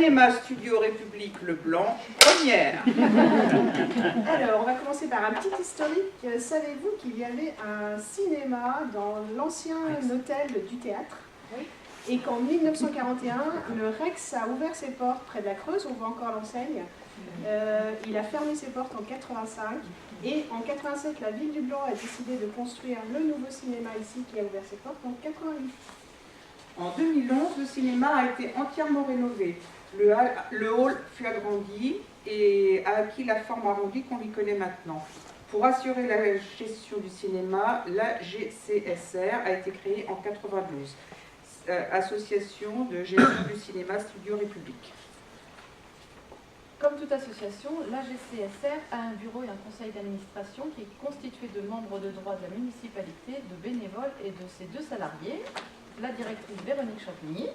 Cinéma Studio République Le Blanc, première. Alors, on va commencer par un petit historique. Savez-vous qu'il y avait un cinéma dans l'ancien hôtel du théâtre? Oui. Et qu'en 1941, le Rex a ouvert ses portes près de la Creuse, on voit encore l'enseigne. Il a fermé ses portes en 85 et en 87, la ville du Blanc a décidé de construire le nouveau cinéma ici qui a ouvert ses portes en 88. En 2011, le cinéma a été entièrement rénové. Le hall fut agrandi et a acquis la forme arrondie qu'on lui connaît maintenant. Pour assurer la gestion du cinéma, la GCSR a été créée en 92, Association de gestion du cinéma Studio République. Comme toute association, la GCSR a un bureau et un conseil d'administration qui est constitué de membres de droit de la municipalité, de bénévoles et de ses 2 salariés, la directrice Véronique Champigny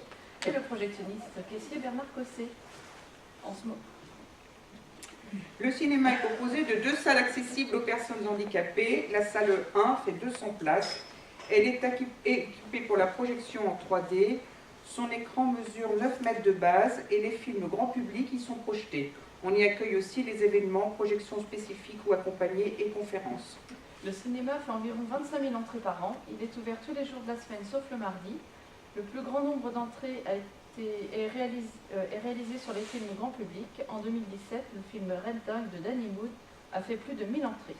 et le projectionniste caissier Bernard Cosset. En ce moment. Le cinéma est composé de 2 salles accessibles aux personnes handicapées. La salle 1 fait 200 places. Elle est équipée pour la projection en 3D. Son écran mesure 9 mètres de base et les films grand public y sont projetés. On y accueille aussi les événements, projections spécifiques ou accompagnées et conférences. Le cinéma fait environ 25 000 entrées par an. Il est ouvert tous les jours de la semaine sauf le mardi. Le plus grand nombre d'entrées est réalisé sur les films grand public. En 2017, le film Red Dog de Danny Wood a fait plus de 1000 entrées.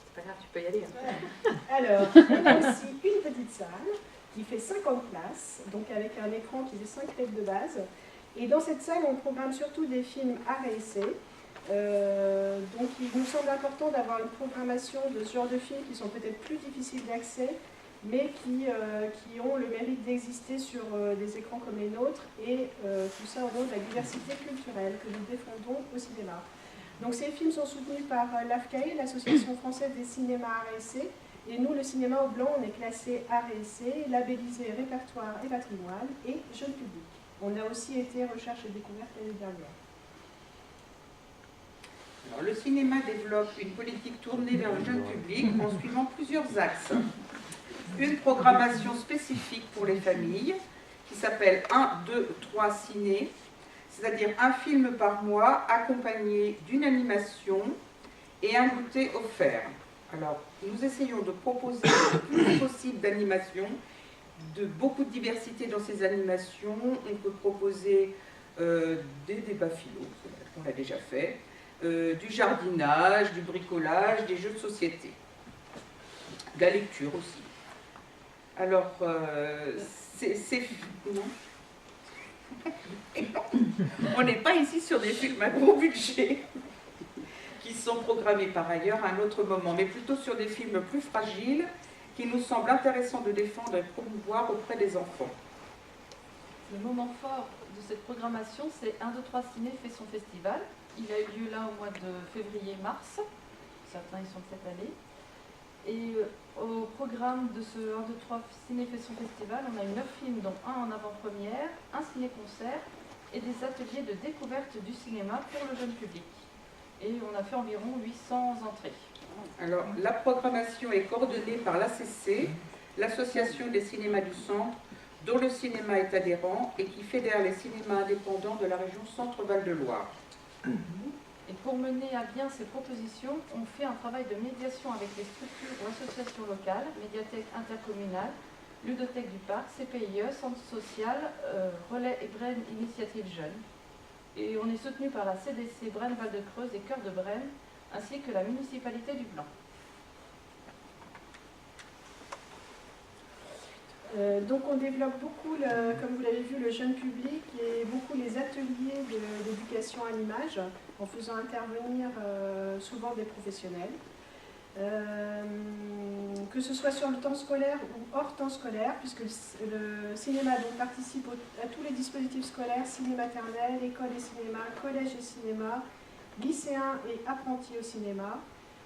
C'est pas grave, tu peux y aller. Hein. Alors, il y a aussi une petite salle qui fait 50 places, donc avec un écran qui fait 5 mètres de base. Et dans cette salle, on programme surtout des films art et essai. Donc il nous semble important d'avoir une programmation de ce genre de films qui sont peut-être plus difficiles d'accès, mais qui ont le mérite d'exister sur des écrans comme les nôtres, et tout ça au nom de la diversité culturelle que nous défendons au cinéma. Donc ces films sont soutenus par l'AFCAE, l'Association française des cinémas art et essai, et nous, le cinéma au Blanc, on est classé art et essai, labellisé répertoire et patrimoine, et jeune public. On a aussi été recherche et découverte l'année dernière. Alors, le cinéma développe une politique tournée vers le jeune public en suivant plusieurs axes. Une programmation spécifique pour les familles qui s'appelle 1, 2, 3 ciné, c'est-à-dire un film par mois accompagné d'une animation et un goûter offert. Alors, nous essayons de proposer le plus possible d'animations, de beaucoup de diversité dans ces animations. On peut proposer des débats philo, on l'a déjà fait, du jardinage, du bricolage, des jeux de société, de la lecture aussi. Alors, non. On n'est pas ici sur des films à gros budget qui sont programmés par ailleurs à un autre moment, mais plutôt sur des films plus fragiles qui nous semblent intéressants de défendre et promouvoir auprès des enfants. Le moment fort de cette programmation, c'est 1, 2, 3 Ciné fait son festival. Il a eu lieu là au mois de février-mars. Certains y sont de cette année. Et au programme de ce 1, 2, 3 Ciné fait son festival, on a eu 9 films, dont un en avant-première, un ciné-concert et des ateliers de découverte du cinéma pour le jeune public. Et on a fait environ 800 entrées. Alors, la programmation est coordonnée par l'ACC, l'Association des cinémas du Centre, dont le cinéma est adhérent et qui fédère les cinémas indépendants de la région Centre-Val de Loire. Et pour mener à bien ces propositions, on fait un travail de médiation avec les structures ou associations locales, médiathèque intercommunale, ludothèque du parc, CPIE, centre social, Relais et Brenne Initiative Jeunes. Et on est soutenu par la CDC Brenne-Val-de-Creuse et Cœur de Brenne, ainsi que la municipalité du Blanc. Donc on développe beaucoup, comme vous l'avez vu, le jeune public et beaucoup les ateliers d'éducation à l'image en faisant intervenir souvent des professionnels. Que ce soit sur le temps scolaire ou hors temps scolaire, puisque le cinéma donc, participe à tous les dispositifs scolaires, ciné maternelle, école et cinéma, collège et cinéma, lycéens et apprentis au cinéma.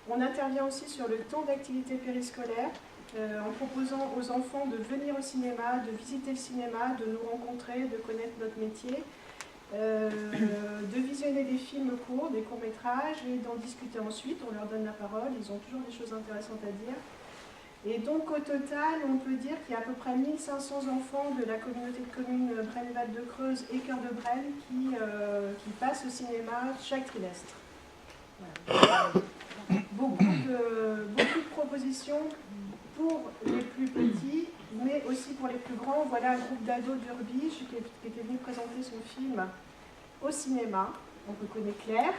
On intervient aussi sur le temps d'activité périscolaire, en proposant aux enfants de venir au cinéma, de visiter le cinéma, de nous rencontrer, de connaître notre métier, de visionner des films courts, des courts-métrages et d'en discuter ensuite. On leur donne la parole, ils ont toujours des choses intéressantes à dire. Et donc au total, on peut dire qu'il y a à peu près 1500 enfants de la communauté de communes Braine-Val de Creuse et Cœur de Braine qui passent au cinéma chaque trimestre. Voilà. Beaucoup de propositions pour les plus petits, mais aussi pour les plus grands. Voilà un groupe d'ados d'Urbige qui était venu présenter son film au cinéma. On reconnaît Claire.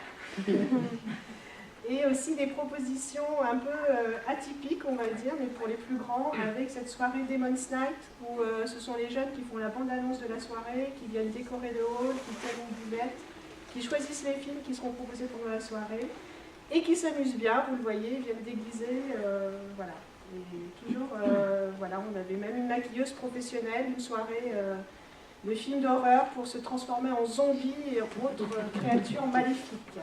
Et aussi des propositions un peu atypiques, on va dire, mais pour les plus grands, avec cette soirée Demon's Night, où ce sont les jeunes qui font la bande-annonce de la soirée, qui viennent décorer le hall, qui tiennent une buvette, qui choisissent les films qui seront proposés pendant la soirée, et qui s'amusent bien, vous le voyez, ils viennent déguiser, voilà. Et toujours, voilà, on avait même une maquilleuse professionnelle, une soirée de films d'horreur pour se transformer en zombies et autres créatures maléfiques.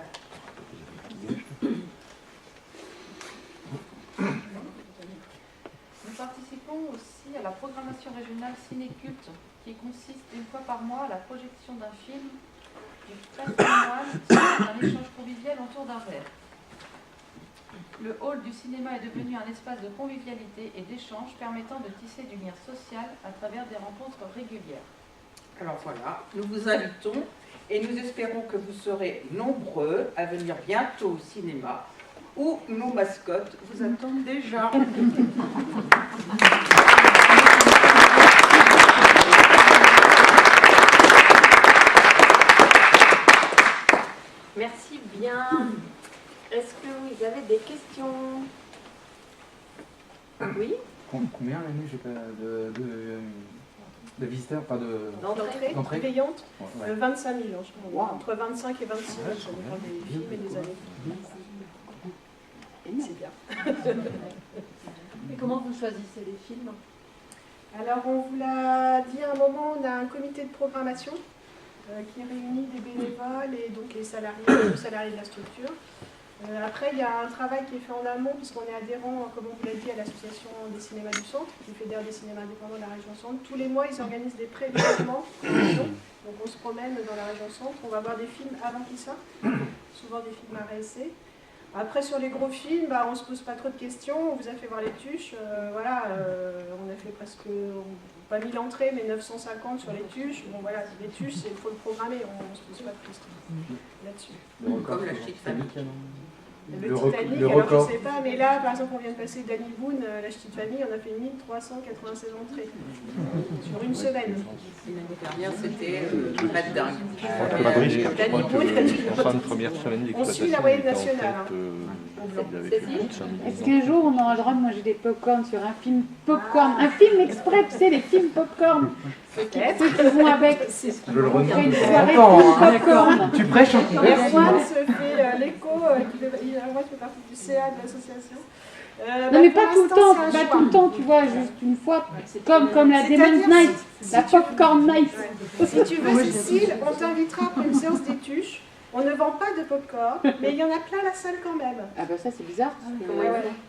Nous participons aussi à la programmation régionale Ciné-Culte, qui consiste une fois par mois à la projection d'un film du patrimoine sur un échange convivial autour d'un verre. Le hall du cinéma est devenu un espace de convivialité et d'échange permettant de tisser du lien social à travers des rencontres régulières. Alors voilà, nous vous invitons et nous espérons que vous serez nombreux à venir bientôt au cinéma où nos mascottes vous attendent déjà. Merci bien. Est-ce que vous avez des questions? Oui. Combien l'année de visiteurs, pas de... D'entrée payante, Ouais. 25 000, je crois. Entre 25 et 26 000, ça dépend des films et des années. C'est bien. Et comment vous choisissez les films? Alors, on vous l'a dit à un moment, on a un comité de programmation qui réunit des bénévoles et donc les salariés de la structure. Après, il y a un travail qui est fait en amont, puisqu'on est adhérent, comme on vous l'a dit, à l'association des cinémas du centre, qui fédère des cinémas indépendants de la région centre. Tous les mois, ils organisent des pré-événements. Donc, on se promène dans la région centre, on va voir des films avant qu'ils sortent, souvent des films à réessayer. Après, sur les gros films, on ne se pose pas trop de questions, on vous a fait voir les tuches. Voilà, on a fait presque, pas 1000 entrées, mais 950 sur les tuches. Bon, voilà, les tuches, il faut le programmer, on ne se pose pas de questions là-dessus. Comme la petite famille. Le Titanic, alors je ne sais pas, mais là, par exemple, on vient de passer Danny Boone, la petite famille, on a fait 1396 entrées sur une semaine. L'année dernière, c'était pas de dingue. Danny Boone, on suit la moyenne nationale. Est-ce qu'un jour on aura le droit de manger des pop-corn sur un film pop-corn? Un film exprès, tu sais, les films pop-corn. Peut-être. Ceux qui vont avec. Je le On fait redemande. une soirée film pop-corn. Tu prêches en cours. Erwan se fait l'écho, Erwan fait partie du CA de l'association. Non mais pas tout le temps, pas tout le temps, tu vois, juste une fois, comme la Demon's Night, la Popcorn Night. Si tu veux, Cécile, on t'invitera après une séance d'étuches. On ne vend pas de popcorn, mais il y en a plein à la salle quand même. Ah bah ça c'est bizarre.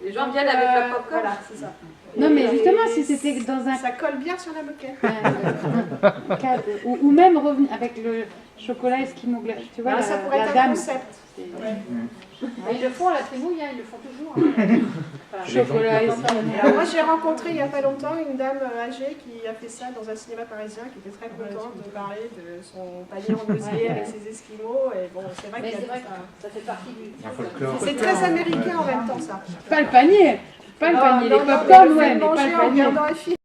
Les gens viennent avec leur popcorn. Voilà, c'est ça. Non mais justement si c'était dans un Ça colle bien sur la moquette. cadre, ou même revenir avec le chocolat Eskimo glace, tu vois, Ça pourrait la être un dame. concept. Ils le font à la Trémouille, ils le font toujours. Chocolat Eskimo. Alors moi j'ai rencontré il n'y a pas longtemps une dame âgée qui a fait ça dans un cinéma parisien, qui était très contente de parler de son panier en osier avec ses esquimaux. Et bon, c'est vrai Mais qu'il y c'est a vrai que ça fait partie du... Un folklore. C'est très américain en même temps ça. Pas le panier, pas le Non, panier, non, les non, popcorn mais ouais, mais pas manger le en panier. regardant un film.